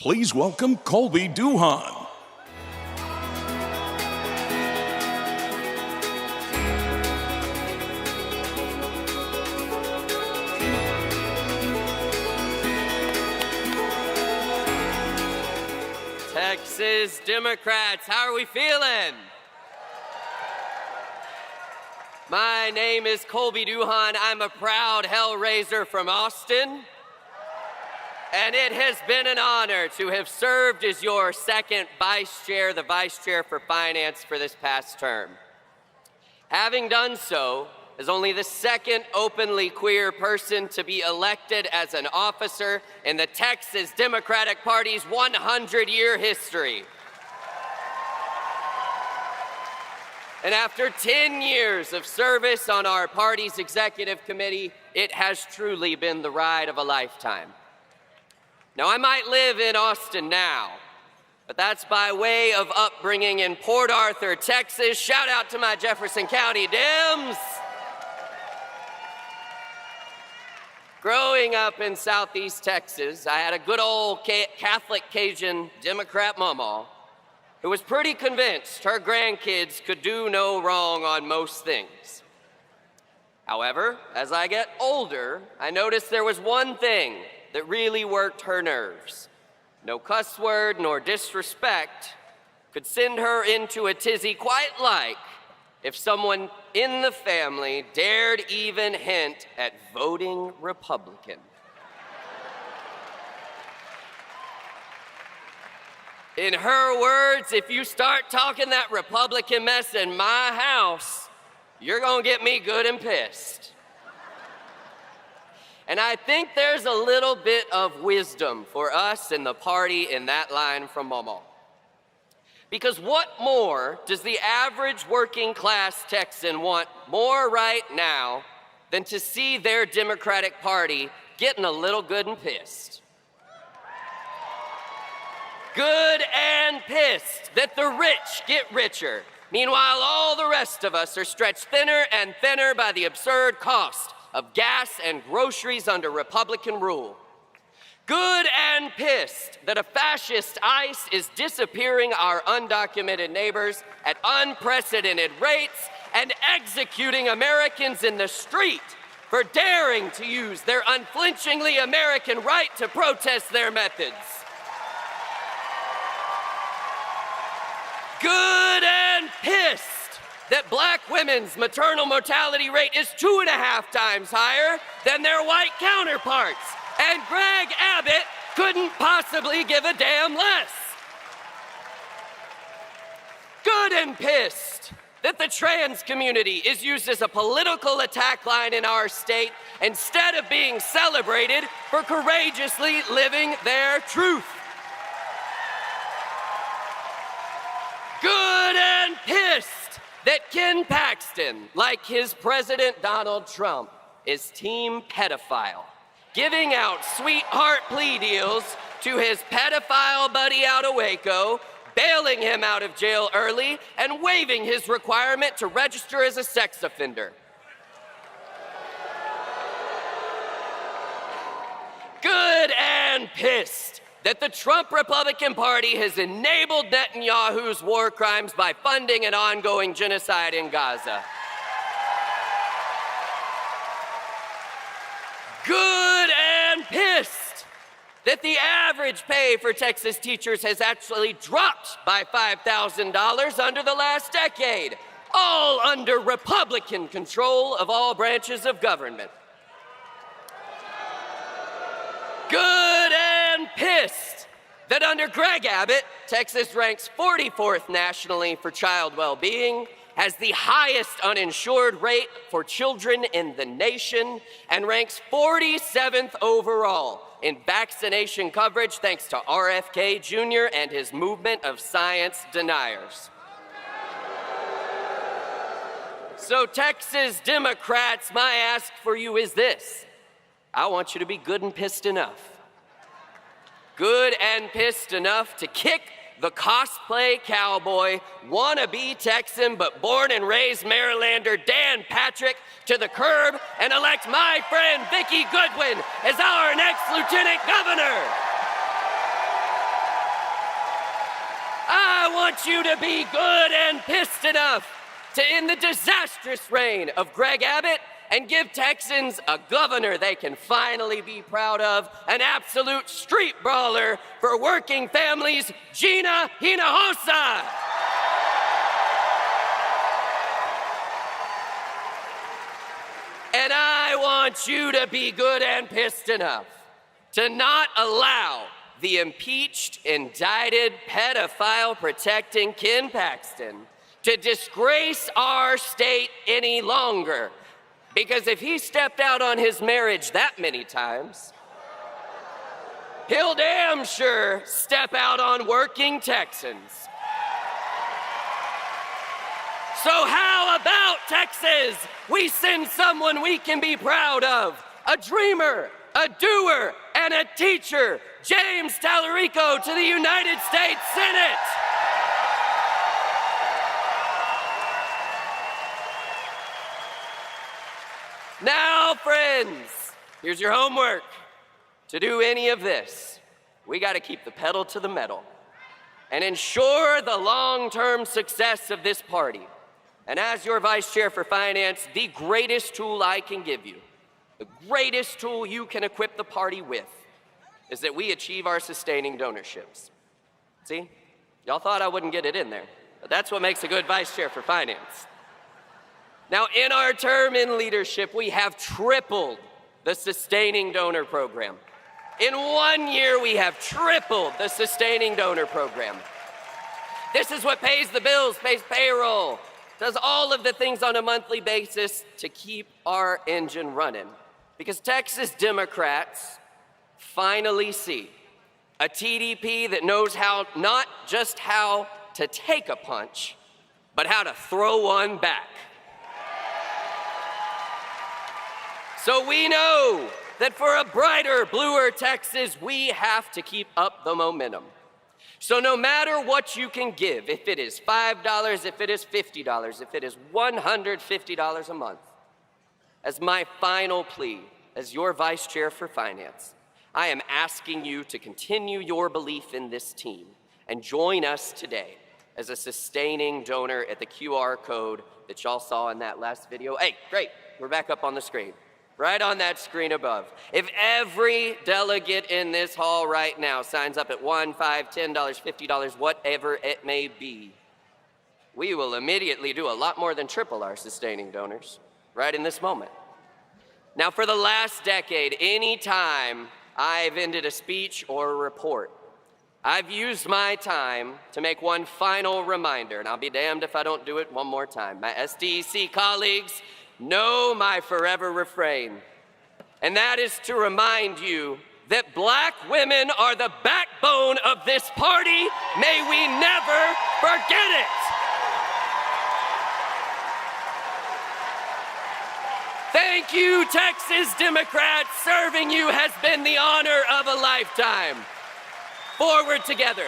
Please welcome Kolby Duhon. Texas Democrats, how are we feeling? My name is Kolby Duhon. I'm a proud Hellraiser from Austin. And it has been an honor to have served as your second vice chair, the vice chair for finance for this past term. Having done so, as only the second openly queer person to be elected as an officer in the Texas Democratic Party's 100-year history. And after 10 years of service on our party's executive committee, it has truly been the ride of a lifetime. Now, I might live in Austin now, but that's by way of upbringing in Port Arthur, Texas. Shout out to my Jefferson County Dems. Growing up in Southeast Texas, I had a good old Catholic Cajun Democrat mama who was pretty convinced her grandkids could do no wrong on most things. However, as I get older, I noticed there was one thing that really worked her nerves. No cuss word nor disrespect could send her into a tizzy quite like if someone in the family dared even hint at voting Republican. In her words, if you start talking that Republican mess in my house, you're gonna get me good and pissed. And I think there's a little bit of wisdom for us in the party in that line from Mama. Because what more does the average working class Texan want more right now than to see their Democratic Party getting a little good and pissed? Good and pissed that the rich get richer. Meanwhile, all the rest of us are stretched thinner and thinner by the absurd cost of gas and groceries under Republican rule. Good and pissed that a fascist ICE is disappearing our undocumented neighbors at unprecedented rates and executing Americans in the street for daring to use their unflinchingly American right to protest their methods. Good and pissed that black women's maternal mortality rate is 2.5 times higher than their white counterparts, and Greg Abbott couldn't possibly give a damn less. Good and pissed that the trans community is used as a political attack line in our state instead of being celebrated for courageously living their truth. Good and pissed that Ken Paxton, like his President Donald Trump, is team pedophile, giving out sweetheart plea deals to his pedophile buddy out of Waco, bailing him out of jail early, and waiving his requirement to register as a sex offender. Good and pissed that the Trump Republican Party has enabled Netanyahu's war crimes by funding an ongoing genocide in Gaza. Good and pissed that the average pay for Texas teachers has actually dropped by $5,000 under the last decade, all under Republican control of all branches of government. Good and pissed that under Greg Abbott, Texas ranks 44th nationally for child well-being, has the highest uninsured rate for children in the nation, and ranks 47th overall in vaccination coverage thanks to RFK Jr. and his movement of science deniers. So Texas Democrats, my ask for you is this. I want you to be good and pissed enough. Good and pissed enough to kick the cosplay cowboy, wannabe Texan, but born and raised Marylander Dan Patrick to the curb and elect my friend Vicki Goodwin as our next lieutenant governor. want you to be good and pissed enough to end the disastrous reign of Greg Abbott and give Texans a governor they can finally be proud of, an absolute street brawler for working families, Gina Hinojosa. And I want you to be good and pissed enough to not allow the impeached, indicted, pedophile-protecting Ken Paxton to disgrace our state any longer. Because if he stepped out on his marriage that many times, he'll damn sure step out on working Texans. So how about, Texas, we send someone we can be proud of, a dreamer, a doer, and a teacher, James Tallarico, to the United States Senate. Now, friends, here's your homework. To do any of this, we got to keep the pedal to the metal and ensure the long-term success of this party. And as your vice chair for finance, the greatest tool I can give you, the greatest tool you can equip the party with, is that we achieve our sustaining donorships. See? Y'all thought I wouldn't get it in there, but that's what makes a good vice chair for finance. Now, in our term in leadership, we have tripled the sustaining donor program. In 1 year, we have tripled the sustaining donor program. This is what pays the bills, pays payroll, does all of the things on a monthly basis to keep our engine running. Because Texas Democrats finally see a TDP that knows how, not just how to take a punch, but how to throw one back. So we know that for a brighter, bluer Texas, we have to keep up the momentum. So no matter what you can give, if it is $5, if it is $50, if it is $150 a month, as my final plea as your vice chair for finance, I am asking you to continue your belief in this team and join us today as a sustaining donor at the QR code that y'all saw in that last video. Hey, great, we're back up on the screen. Right on that screen above. If every delegate in this hall right now signs up at $1, $5, $10, $50, whatever it may be, we will immediately do a lot more than triple our sustaining donors right in this moment. Now, for the last decade, any time I've ended a speech or a report, I've used my time to make one final reminder, and I'll be damned if I don't do it one more time. My SDEC colleagues know my forever refrain, and that is to remind you that black women are the backbone of this party. May we never forget it. Thank you, Texas Democrats. Serving you has been the honor of a lifetime. Forward together.